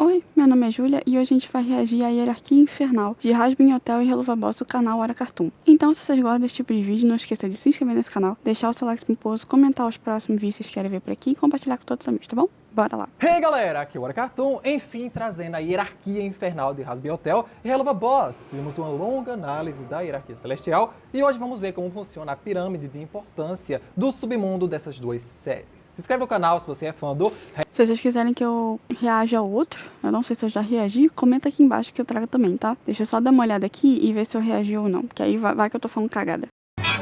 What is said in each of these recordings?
Oi, meu nome é Júlia e hoje a gente vai reagir à hierarquia infernal de Hazbin Hotel e Helluva Boss do canal Hora Cartoon. Então, se vocês gostam desse tipo de vídeo, não esqueça de se inscrever nesse canal, deixar o seu like pimposo, comentar os próximos vídeos que vocês querem ver por aqui e compartilhar com todos os amigos, tá bom? Bora lá! Hey galera, aqui é o Hora Cartoon, enfim trazendo a hierarquia infernal de Hazbin Hotel e Helluva Boss. Tivemos uma longa análise da hierarquia celestial e hoje vamos ver como funciona a pirâmide de importância do submundo dessas duas séries. Se inscreve no canal se você é fã do... Se vocês quiserem que eu reaja ao outro, eu não sei se eu já reagi, comenta aqui embaixo que eu trago também, tá? Deixa eu só dar uma olhada aqui e ver se eu reagi ou não, porque aí vai que eu tô falando cagada.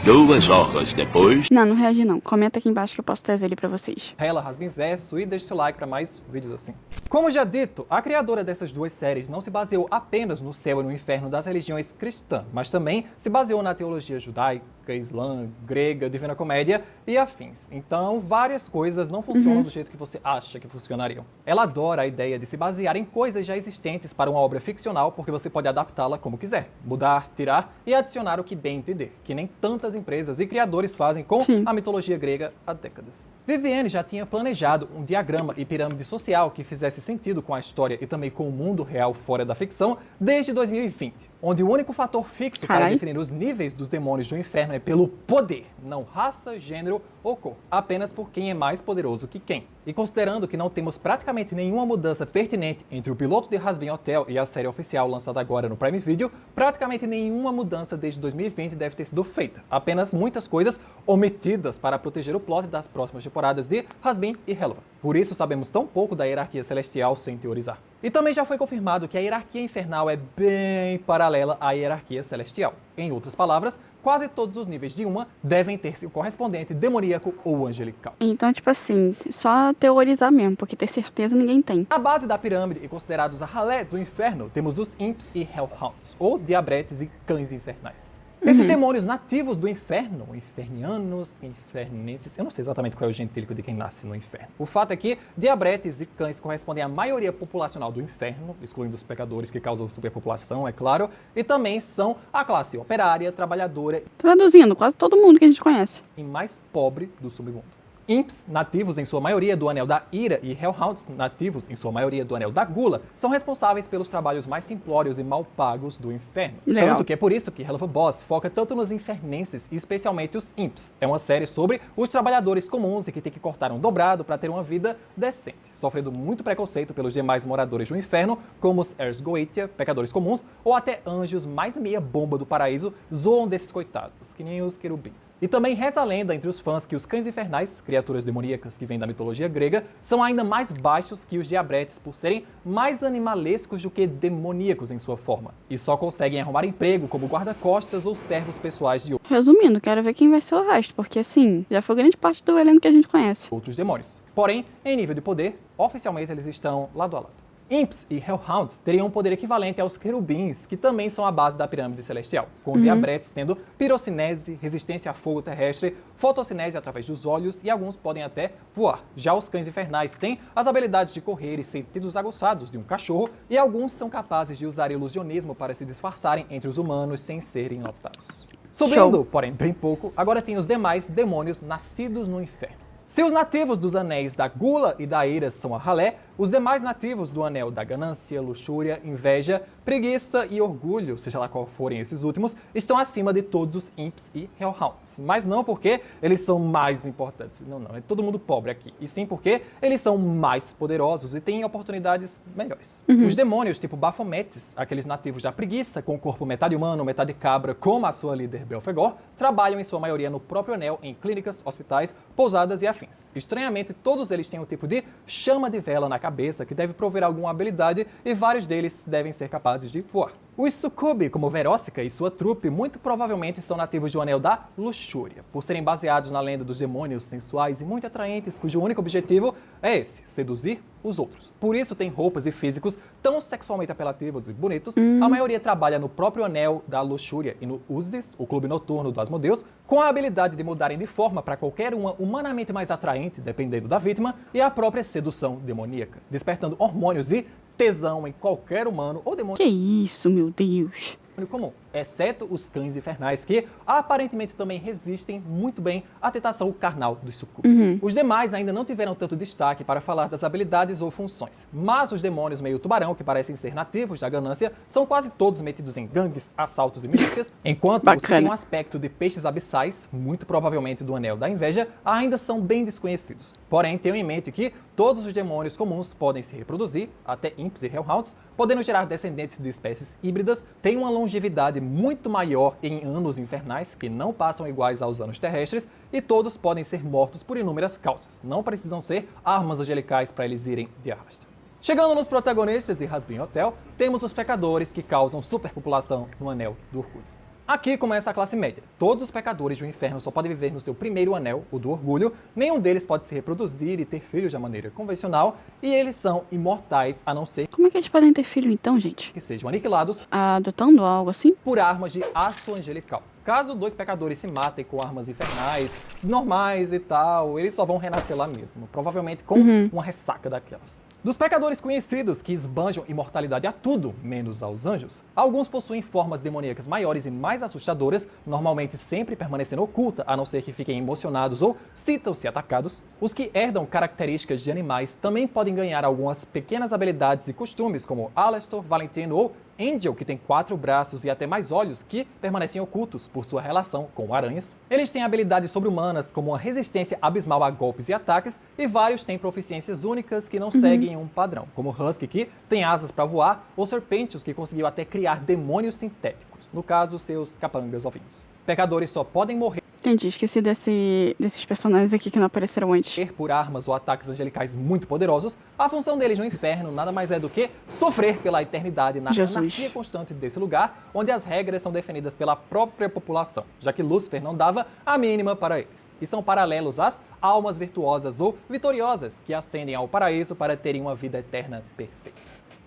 2 horas depois... Não reagi não. Comenta aqui embaixo que eu posso trazer ele pra vocês. Hela Hazbin Verso e deixe seu like para mais vídeos assim. Como já dito, a criadora dessas duas séries não se baseou apenas no céu e no inferno das religiões cristãs, mas também se baseou na teologia judaica, islã, grega, divina comédia e afins. Então, várias coisas não funcionam do jeito que você acha que funcionariam. Ela adora a ideia de se basear em coisas já existentes para uma obra ficcional, porque você pode adaptá-la como quiser, mudar, tirar e adicionar o que bem entender, que nem tantas empresas e criadores fazem com a mitologia grega há décadas. Vivienne já tinha planejado um diagrama e pirâmide social que fizesse sentido com a história e também com o mundo real fora da ficção desde 2020, onde o único fator fixo para definir os níveis dos demônios do inferno é pelo poder, não raça, gênero ou cor, apenas por quem é mais poderoso que quem. E considerando que não temos praticamente nenhuma mudança pertinente entre o piloto de Hazbin Hotel e a série oficial lançada agora no Prime Video, praticamente nenhuma mudança desde 2020 deve ter sido feita, apenas muitas coisas omitidas para proteger o plot das próximas temporadas de Hazbin e Helluva. Por isso sabemos tão pouco da hierarquia celestial sem teorizar. E também já foi confirmado que a hierarquia infernal é bem paralela à hierarquia celestial. Em outras palavras, quase todos os níveis de uma devem ter seu correspondente demoníaco ou angelical. Então, tipo assim, só teorizar mesmo, porque ter certeza ninguém tem. Na base da pirâmide e considerados a ralé do inferno, temos os Imps e Hellhounds, ou diabretes e cães infernais. Esses demônios nativos do inferno, infernianos, infernenses, eu não sei exatamente qual é o gentílico de quem nasce no inferno. O fato é que diabretes e cães correspondem à maioria populacional do inferno, excluindo os pecadores que causam superpopulação, é claro, e também são a classe operária, trabalhadora Traduzindo, quase todo mundo que a gente conhece. e mais pobre do submundo. Imps, nativos em sua maioria do Anel da Ira, e Hellhounds, nativos em sua maioria do Anel da Gula, são responsáveis pelos trabalhos mais simplórios e mal pagos do inferno. Legal. Tanto que é por isso que Helluva Boss foca tanto nos infernenses e especialmente os Imps. É uma série sobre os trabalhadores comuns e que tem que cortar um dobrado para ter uma vida decente, sofrendo muito preconceito pelos demais moradores do inferno, como os Ers Goetia, pecadores comuns, ou até anjos mais meia bomba do paraíso zoam desses coitados, que nem os querubins. E também reza a lenda entre os fãs que os cães infernais, criaturas demoníacas que vêm da mitologia grega, são ainda mais baixos que os diabretes por serem mais animalescos do que demoníacos em sua forma, e só conseguem arrumar emprego como guarda-costas ou servos pessoais de Resumindo, quero ver quem vai ser o resto, porque assim, já foi grande parte do elenco que a gente conhece. outros demônios. Porém, em nível de poder, oficialmente eles estão lado a lado. Imps e Hellhounds teriam um poder equivalente aos querubins, que também são a base da pirâmide celestial, com diabretes tendo pirocinese, resistência a fogo terrestre, fotossinese através dos olhos e alguns podem até voar. Já os cães infernais têm as habilidades de correr e sentidos aguçados de um cachorro, e alguns são capazes de usar ilusionismo para se disfarçarem entre os humanos sem serem notados. Subindo, porém bem pouco, agora tem os demais demônios nascidos no inferno. Se os nativos dos anéis da Gula e da Ira são a ralé, os demais nativos do anel da ganância, luxúria, inveja, preguiça e orgulho, seja lá qual forem esses últimos, estão acima de todos os Imps e Hellhounds. Mas não porque eles são mais importantes, não, é todo mundo pobre aqui, e sim porque eles são mais poderosos e têm oportunidades melhores. Os demônios tipo Baphometes, aqueles nativos da preguiça, com o corpo metade humano, metade cabra, como a sua líder Belphegor, trabalham em sua maioria no próprio anel em clínicas, hospitais, pousadas e afins. Estranhamente, todos eles têm um tipo de chama de vela na cabeça que deve prover alguma habilidade e vários deles devem ser capazes de voar. Os Succubi, como Verósica e sua trupe, muito provavelmente são nativos do Anel da Luxúria, por serem baseados na lenda dos demônios sensuais e muito atraentes, cujo único objetivo é esse, seduzir os outros. Por isso tem roupas e físicos tão sexualmente apelativos e bonitos. A maioria trabalha no próprio Anel da Luxúria e no Usis, o clube noturno do Asmodeus, com a habilidade de mudarem de forma para qualquer uma humanamente mais atraente, dependendo da vítima, e a própria sedução demoníaca, despertando hormônios e tesão em qualquer humano ou demônio. Que isso, meu Deus. comum, exceto os cães infernais, que aparentemente também resistem muito bem à tentação carnal dos sucubos. Os demais ainda não tiveram tanto destaque para falar das habilidades ou funções, mas os demônios meio tubarão, que parecem ser nativos da ganância, são quase todos metidos em gangues, assaltos e milícias, enquanto os que têm um aspecto de peixes abissais, muito provavelmente do Anel da Inveja, ainda são bem desconhecidos. Porém, tenham em mente que todos os demônios comuns podem se reproduzir, até Imps e Hellhounds, podendo gerar descendentes de espécies híbridas, têm uma longevidade muito maior em anos infernais, que não passam iguais aos anos terrestres, e todos podem ser mortos por inúmeras causas. Não precisam ser armas angelicais para eles irem de arrasto. Chegando nos protagonistas de Hazbin Hotel, temos os pecadores que causam superpopulação no Anel do Orgulho. Aqui começa a classe média. Todos os pecadores do inferno só podem viver no seu primeiro anel, o do orgulho. Nenhum deles pode se reproduzir e ter filhos de maneira convencional. E eles são imortais, a não ser Como é que eles podem ter filho então, gente? que sejam aniquilados Adotando algo assim? por armas de aço angelical. Caso dois pecadores se matem com armas infernais, normais e tal, eles só vão renascer lá mesmo. Provavelmente com uma ressaca daquelas. Dos pecadores conhecidos que esbanjam imortalidade a tudo, menos aos anjos, alguns possuem formas demoníacas maiores e mais assustadoras, normalmente sempre permanecendo oculta, a não ser que fiquem emocionados ou sintam-se atacados. Os que herdam características de animais também podem ganhar algumas pequenas habilidades e costumes, como Alastor, Valentino ou Angel, que tem 4 braços e até mais olhos, que permanecem ocultos por sua relação com aranhas. Eles têm habilidades sobre-humanas, como uma resistência abismal a golpes e ataques, e vários têm proficiências únicas que não seguem um padrão, como Husky, que tem asas para voar, ou Serpentius, que conseguiu até criar demônios sintéticos, no caso, seus capangas ovinhos. Pecadores só podem morrer Entendi, esqueci desses personagens aqui que não apareceram antes. por armas ou ataques angelicais muito poderosos. A função deles no inferno nada mais é do que sofrer pela eternidade na anarquia constante desse lugar, onde as regras são definidas pela própria população, já que Lúcifer não dava a mínima para eles. E são paralelos às almas virtuosas ou vitoriosas que ascendem ao paraíso para terem uma vida eterna perfeita.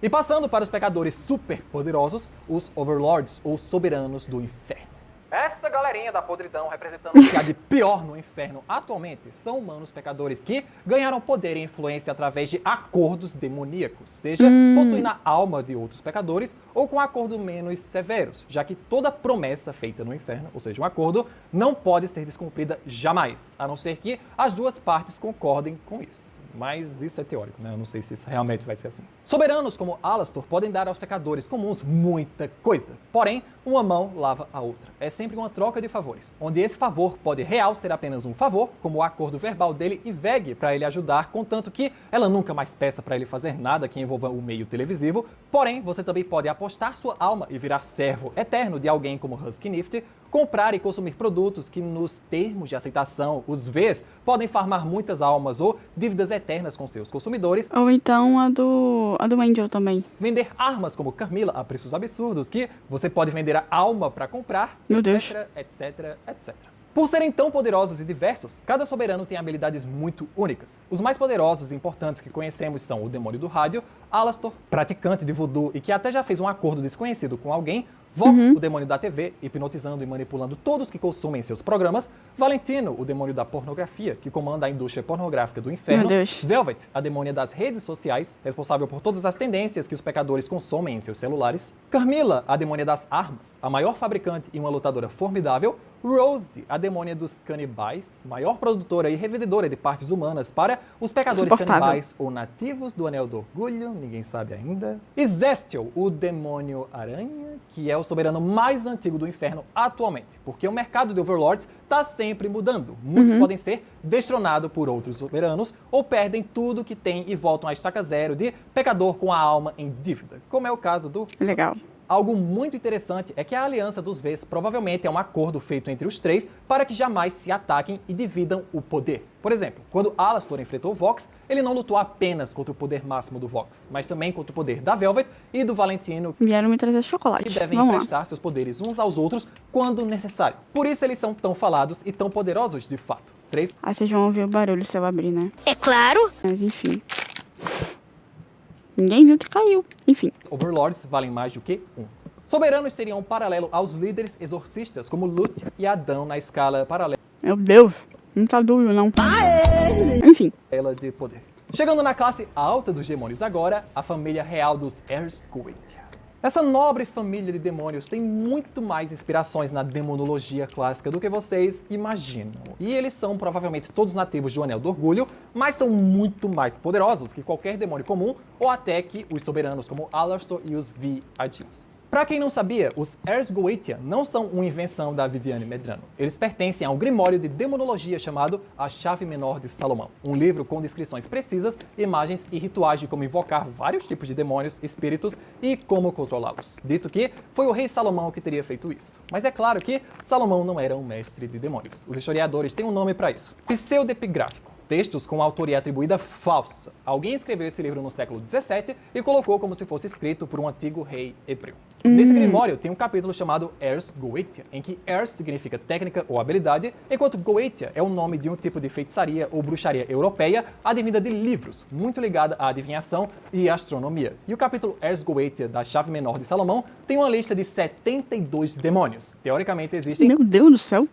E passando para os pecadores super poderosos, os Overlords ou Soberanos do Inferno. Essa galerinha da podridão representando o que há de pior no inferno atualmente são humanos pecadores que ganharam poder e influência através de acordos demoníacos, seja possuindo a alma de outros pecadores ou com acordos menos severos, já que toda promessa feita no inferno, ou seja, um acordo, não pode ser descumprida jamais, a não ser que as duas partes concordem com isso. Mas isso é teórico, né? Eu não sei se isso realmente vai ser assim. Soberanos como Alastor podem dar aos pecadores comuns muita coisa. Porém, uma mão lava a outra. É sempre uma troca de favores, onde esse favor pode real ser apenas um favor, como o acordo verbal dele e Veg para ele ajudar, contanto que ela nunca mais peça para ele fazer nada que envolva o meio televisivo. Porém, você também pode apostar sua alma e virar servo eterno de alguém como Husky Nifty, comprar e consumir produtos que nos termos de aceitação, os Vs, podem farmar muitas almas ou dívidas eternas com seus consumidores. Ou então a do Angel também. Vender armas como Carmilla a preços absurdos, que você pode vender a alma para comprar, Meu Deus. etc, etc. Por serem tão poderosos e diversos, cada soberano tem habilidades muito únicas. Os mais poderosos e importantes que conhecemos são o Demônio do Rádio, Alastor, praticante de voodoo e que até já fez um acordo desconhecido com alguém, Vox, o demônio da TV, hipnotizando e manipulando todos que consumem seus programas. Valentino, o demônio da pornografia, que comanda a indústria pornográfica do inferno. Meu Deus. Velvet, a demônia das redes sociais, responsável por todas as tendências que os pecadores consomem em seus celulares. Carmilla, a demônia das armas, a maior fabricante e uma lutadora formidável. Rose, a demônia dos canibais, maior produtora e revendedora de partes humanas para os pecadores canibais ou nativos do Anel do Orgulho, ninguém sabe ainda. E Zestial, o demônio aranha, que é o soberano mais antigo do inferno atualmente, porque o mercado de Overlords está sempre mudando. Muitos podem ser destronados por outros soberanos ou perdem tudo que têm e voltam à estaca zero de pecador com a alma em dívida, como é o caso do Legal. Husky. Algo muito interessante é que a aliança dos Vs provavelmente é um acordo feito entre os três para que jamais se ataquem e dividam o poder. Por exemplo, quando Alastor enfrentou o Vox, ele não lutou apenas contra o poder máximo do Vox, mas também contra o poder da Velvet e do Valentino, Vieram me trazer chocolate. que devem Vamos emprestar seus poderes uns aos outros quando necessário. Por isso eles são tão falados e tão poderosos de fato. 3. Aí vocês vão ouvir o barulho se eu abrir, né? É claro. Mas enfim. Ninguém viu que caiu. Enfim. Overlords valem mais do que um. Soberanos seriam um paralelo aos líderes exorcistas, como Lut e Adão na escala paralela Meu Deus. Não tá duro, não. Enfim. de poder. Chegando na classe alta dos demônios agora, a família real dos Erskewit. Essa nobre família de demônios tem muito mais inspirações na demonologia clássica do que vocês imaginam. E eles são provavelmente todos nativos do Anel do Orgulho, mas são muito mais poderosos que qualquer demônio comum ou até que os soberanos como Alastor e os Vi-Adios. Pra quem não sabia, os Ers Goetia não são uma invenção da Viviane Medrano. Eles pertencem a um grimório de demonologia chamado A Chave Menor de Salomão, um livro com descrições precisas, imagens e rituais de como invocar vários tipos de demônios, espíritos e como controlá-los. Dito que foi o rei Salomão que teria feito isso. Mas é claro que Salomão não era um mestre de demônios. Os historiadores têm um nome para isso: pseudepigráfico. Textos com autoria atribuída falsa. Alguém escreveu esse livro no século XVII e colocou como se fosse escrito por um antigo rei hebreu. Nesse grimório tem um capítulo chamado Ers Goetia, em que Ers significa técnica ou habilidade, enquanto Goetia é o nome de um tipo de feitiçaria ou bruxaria europeia advinda de livros, muito ligada à adivinhação e astronomia. E o capítulo Ers Goetia da Chave Menor de Salomão tem uma lista de 72 demônios. Teoricamente existem... Meu Deus do céu,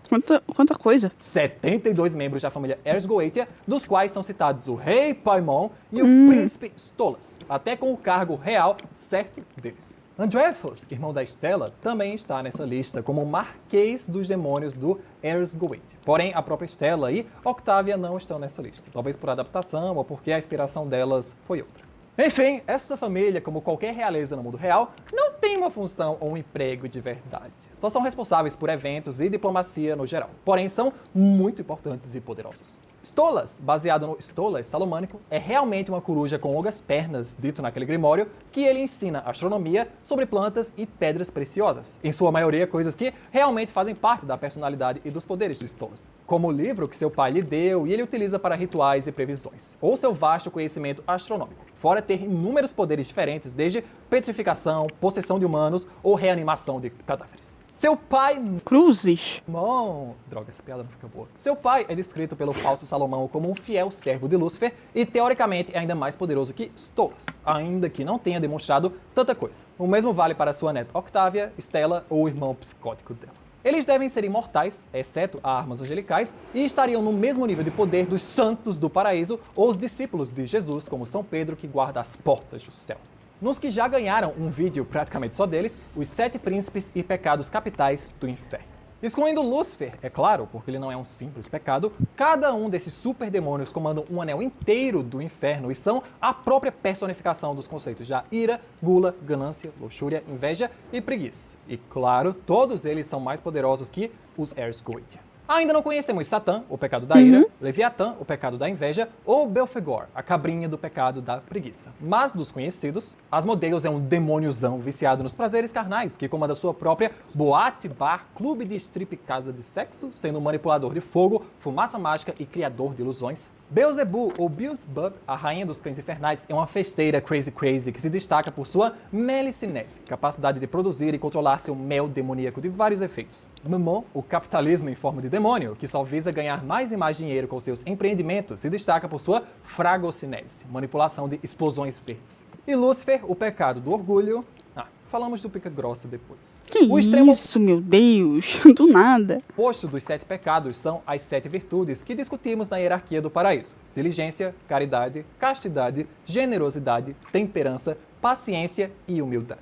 quanta coisa. 72 membros da família Ers Goetia, dos quais são citados o rei Paimon e o príncipe Stolas, até com o cargo real certo deles. Andréfos, irmão da Estela, também está nessa lista como marquês dos demônios do Ers Goetia. Porém, a própria Estela e Octavia não estão nessa lista, talvez por adaptação ou porque a inspiração delas foi outra. Enfim, essa família, como qualquer realeza no mundo real, não tem uma função ou um emprego de verdade. Só são responsáveis por eventos e diplomacia no geral. Porém, são muito importantes e poderosos. Stolas, baseado no Stolas salomânico, é realmente uma coruja com longas pernas, dito naquele grimório, que ele ensina astronomia sobre plantas e pedras preciosas. Em sua maioria, coisas que realmente fazem parte da personalidade e dos poderes do Stolas. Como o livro que seu pai lhe deu e ele utiliza para rituais e previsões, ou seu vasto conhecimento astronômico. Fora ter inúmeros poderes diferentes, desde petrificação, possessão de humanos ou reanimação de cadáveres. Seu pai... Cruzes. Bom... Droga, essa piada não fica boa. Seu pai é descrito pelo falso Salomão como um fiel servo de Lúcifer e, teoricamente, é ainda mais poderoso que Stolas, ainda que não tenha demonstrado tanta coisa. O mesmo vale para sua neta Octavia, Stella ou o irmão psicótico dela. Eles devem ser imortais, exceto armas angelicais, e estariam no mesmo nível de poder dos santos do paraíso ou os discípulos de Jesus, como São Pedro, que guarda as portas do céu. Nos que já ganharam um vídeo praticamente só deles, os 7 príncipes e pecados capitais do inferno. Excluindo Lúcifer, é claro, porque ele não é um simples pecado, cada um desses super demônios comandam um anel inteiro do inferno e são a própria personificação dos conceitos da ira, gula, ganância, luxúria, inveja e preguiça. E claro, todos eles são mais poderosos que os Ers Goetia. Ainda não conhecemos Satã, o pecado da ira, Leviatã, o pecado da inveja, ou Belfegor, a cabrinha do pecado da preguiça. Mas dos conhecidos, Asmodeus é um demôniozão viciado nos prazeres carnais, que comanda sua própria boate, bar, clube de strip, casa de sexo, sendo um manipulador de fogo, fumaça mágica e criador de ilusões. Beelzebub, ou Beelzebub, a rainha dos cães infernais, é uma festeira crazy que se destaca por sua melicinese, capacidade de produzir e controlar seu mel demoníaco de vários efeitos. Mammon, o capitalismo em forma de demônio, que só visa ganhar mais e mais dinheiro com seus empreendimentos, se destaca por sua fragocinese, manipulação de explosões verdes. E Lúcifer, o pecado do orgulho... Falamos do pica grossa depois. Que isso, meu Deus, do nada. O oposto dos 7 pecados são as 7 virtudes que discutimos na hierarquia do paraíso: diligência, caridade, castidade, generosidade, temperança, paciência e humildade.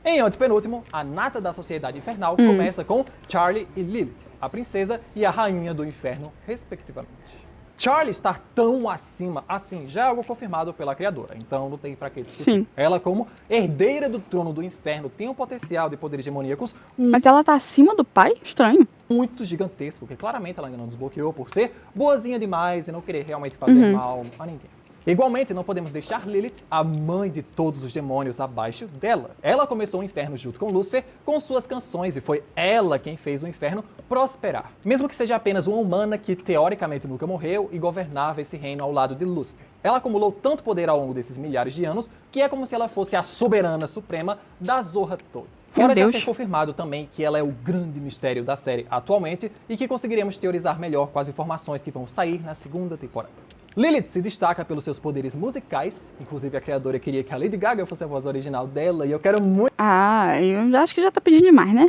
Em antepenúltimo, a nata da sociedade infernal começa com Charlie e Lilith, a princesa e a rainha do inferno, respectivamente. Charlie estar tão acima assim já é algo confirmado pela criadora, então não tem pra que discutir. Sim. Ela, como herdeira do trono do inferno, tem um potencial de poderes demoníacos Mas ela tá acima do pai? Estranho. muito gigantesco, porque claramente ela ainda não desbloqueou por ser boazinha demais e não querer realmente fazer mal a ninguém. Igualmente, não podemos deixar Lilith, a mãe de todos os demônios, abaixo dela. Ela começou o inferno junto com Lúcifer com suas canções e foi ela quem fez o inferno prosperar. Mesmo que seja apenas uma humana que teoricamente nunca morreu e governava esse reino ao lado de Lúcifer. Ela acumulou tanto poder ao longo desses milhares de anos que é como se ela fosse a soberana suprema da zorra toda. Fora já ser confirmado também que ela é o grande mistério da série atualmente e que conseguiremos teorizar melhor com as informações que vão sair na segunda temporada. Lilith se destaca pelos seus poderes musicais, inclusive a criadora queria que a Lady Gaga fosse a voz original dela, e eu quero muito Eu acho que já tá pedindo demais, né?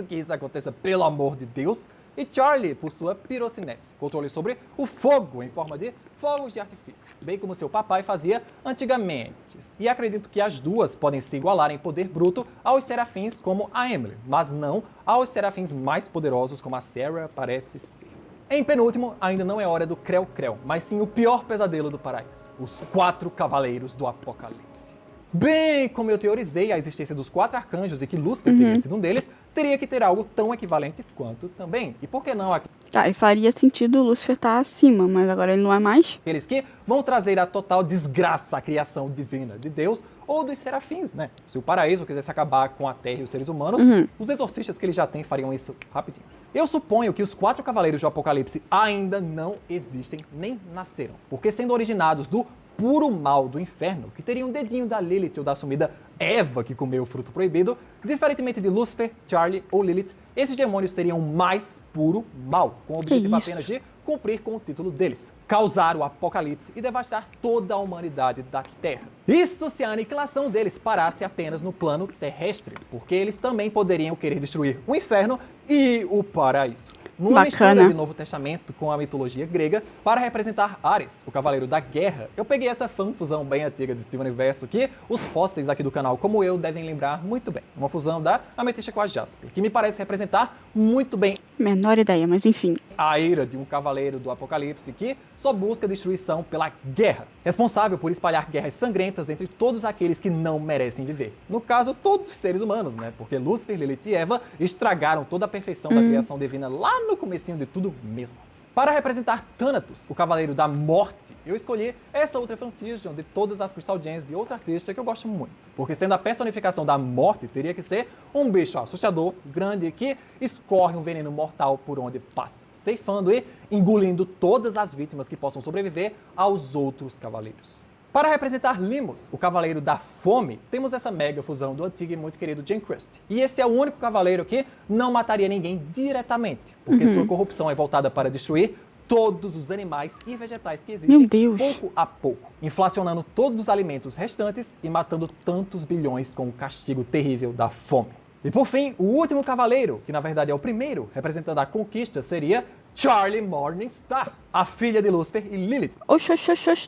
que isso aconteça, pelo amor de Deus. E Charlie, por sua pirocinese, controle sobre o fogo em forma de fogos de artifício, bem como seu papai fazia antigamente. E acredito que as duas podem se igualar em poder bruto aos serafins como a Emily, mas não aos serafins mais poderosos como a Sarah parece ser. Em penúltimo, ainda não é hora do creu-creu, mas sim o pior pesadelo do paraíso, os 4 cavaleiros do Apocalipse. Bem, como eu teorizei a existência dos 4 arcanjos e que Lúcifer teria sido um deles, teria que ter algo tão equivalente quanto também. E por que não E faria sentido o Lúcifer estar acima, mas agora ele não é mais. aqueles que vão trazer a total desgraça à criação divina de Deus ou dos serafins, né? Se o paraíso quisesse acabar com a terra e os seres humanos, os exorcistas que ele já tem fariam isso rapidinho. Eu suponho que os 4 cavaleiros do Apocalipse ainda não existem nem nasceram, porque sendo originados do puro mal do inferno, que teria um dedinho da Lilith ou da assumida Eva que comeu o fruto proibido, diferentemente de Lúcifer, Charlie ou Lilith, esses demônios seriam mais puro mal, com o objetivo apenas de cumprir com o título deles, causar o apocalipse e devastar toda a humanidade da Terra. Isso se a aniquilação deles parasse apenas no plano terrestre, porque eles também poderiam querer destruir o inferno e o paraíso. Numa mistura de Novo Testamento com a mitologia grega, para representar Ares, o Cavaleiro da Guerra, eu peguei essa fanfusão bem antiga de Steven Universo que os fósseis aqui do canal, como eu, devem lembrar muito bem. Uma fusão da Ametista com a Jasper, que me parece representar muito bem Menor ideia, mas enfim. a ira de um cavaleiro do Apocalipse que só busca destruição pela guerra, responsável por espalhar guerras sangrentas entre todos aqueles que não merecem viver. No caso, todos os seres humanos, né? Porque Lúcifer, Lilith e Eva estragaram toda a perfeição da criação divina lá no comecinho de tudo mesmo. Para representar Thanatos, o Cavaleiro da Morte, eu escolhi essa outra fanfiction de todas as Crystal Gems de outra artista que eu gosto muito. Porque sendo a personificação da morte, teria que ser um bicho assustador, grande, que escorre um veneno mortal por onde passa, ceifando e engolindo todas as vítimas que possam sobreviver aos outros cavaleiros. Para representar Limos, o Cavaleiro da Fome, temos essa mega fusão do antigo e muito querido Jane Crust. E esse é o único cavaleiro que não mataria ninguém diretamente, porque sua corrupção é voltada para destruir todos os animais e vegetais que existem pouco a pouco, inflacionando todos os alimentos restantes e matando tantos bilhões com o castigo terrível da fome. E por fim, o último cavaleiro, que na verdade é o primeiro, representando a conquista, seria Charlie Morningstar, a filha de Lúcifer e Lilith.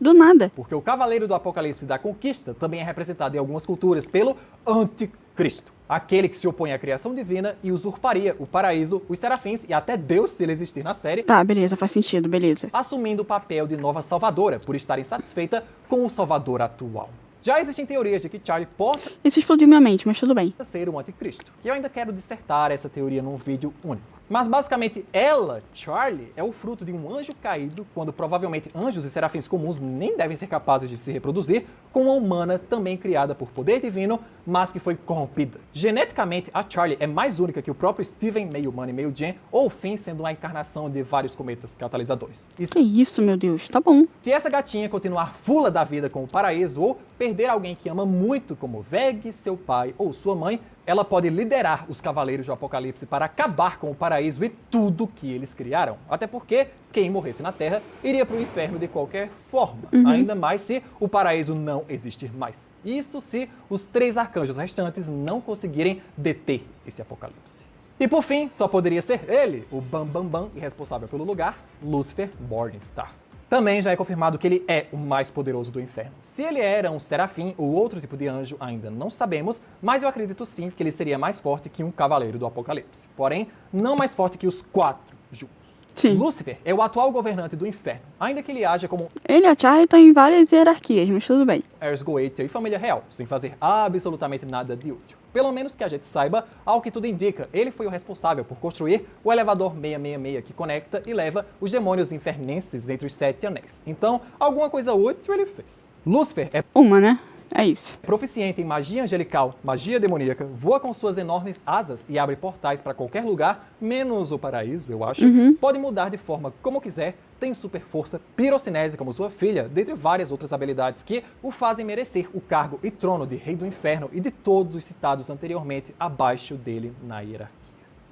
Do nada. Porque o Cavaleiro do Apocalipse da Conquista também é representado em algumas culturas pelo Anticristo, aquele que se opõe à criação divina e usurparia o paraíso, os serafins e até Deus, se ele existir na série. Tá, beleza, faz sentido, beleza. Assumindo o papel de nova salvadora, por estar insatisfeita com o salvador atual. Já existem teorias de que Charlie possa Isso explodiu minha mente, mas tudo bem. ser o anticristo. E eu ainda quero dissertar essa teoria num vídeo único. Mas basicamente ela, Charlie, é o fruto de um anjo caído, quando provavelmente anjos e serafins comuns nem devem ser capazes de se reproduzir, com uma humana também criada por poder divino, mas que foi corrompida. Geneticamente, a Charlie é mais única que o próprio Steven, meio humano e meio Jen, ou o Finn sendo uma encarnação de vários cometas catalisadores. Que isso, meu Deus, tá bom. Se essa gatinha continuar fula da vida com o paraíso ou perder alguém que ama muito como Veg, seu pai ou sua mãe, ela pode liderar os Cavaleiros do Apocalipse para acabar com o paraíso e tudo que eles criaram. Até porque quem morresse na Terra iria para o inferno de qualquer forma. Ainda mais se o paraíso não existir mais. Isso se os 3 arcanjos restantes não conseguirem deter esse apocalipse. E por fim, só poderia ser ele, o Bam e responsável pelo lugar, Lúcifer Morningstar. Também já é confirmado que ele é o mais poderoso do inferno. Se ele era um serafim ou outro tipo de anjo, ainda não sabemos, mas eu acredito sim que ele seria mais forte que um cavaleiro do Apocalipse. Porém, não mais forte que os 4 juntos. Sim. Lúcifer é o atual governante do inferno, ainda que ele haja como Ele e a Charlie estão em várias hierarquias, mas tudo bem. Ers Goetia e família real, sem fazer absolutamente nada de útil. Pelo menos que a gente saiba, ao que tudo indica, ele foi o responsável por construir o elevador 666 que conecta e leva os demônios infernenses entre os 7 anéis. Então, alguma coisa útil ele fez. Lúcifer é Uma, né? É isso. proficiente em magia angelical, magia demoníaca, voa com suas enormes asas e abre portais para qualquer lugar, menos o paraíso, eu acho. Pode mudar de forma como quiser, tem super força, pirocinese como sua filha, dentre várias outras habilidades que o fazem merecer o cargo e trono de Rei do Inferno e de todos os citados anteriormente abaixo dele na hierarquia.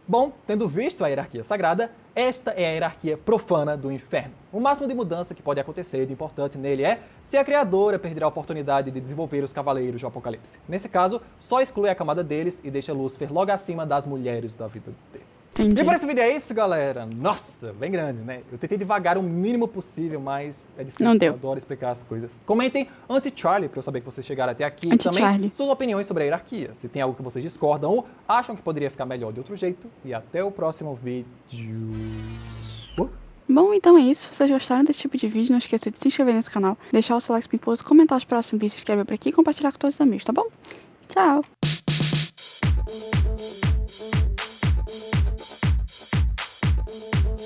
Bom, tendo visto a hierarquia sagrada, esta é a hierarquia profana do inferno. O máximo de mudança que pode acontecer de importante nele é se a criadora perder a oportunidade de desenvolver os cavaleiros do Apocalipse. Nesse caso, só exclui a camada deles e deixa Lúcifer logo acima das mulheres da vida dele. Entendi. E por esse vídeo é isso, galera. Nossa, bem grande, né? Eu tentei devagar o mínimo possível, mas é difícil. Não deu. Eu adoro explicar as coisas. Comentem anti-Charlie, pra eu saber que vocês chegaram até aqui. E também Anti-Charlie. suas opiniões sobre a hierarquia. Se tem algo que vocês discordam ou acham que poderia ficar melhor de outro jeito. E até o próximo vídeo. Bom, então é isso. Se vocês gostaram desse tipo de vídeo, não esqueça de se inscrever nesse canal, deixar o seu like pimposo, comentar os próximos vídeos que quer ver por aqui e compartilhar com todos os amigos, tá bom? Tchau!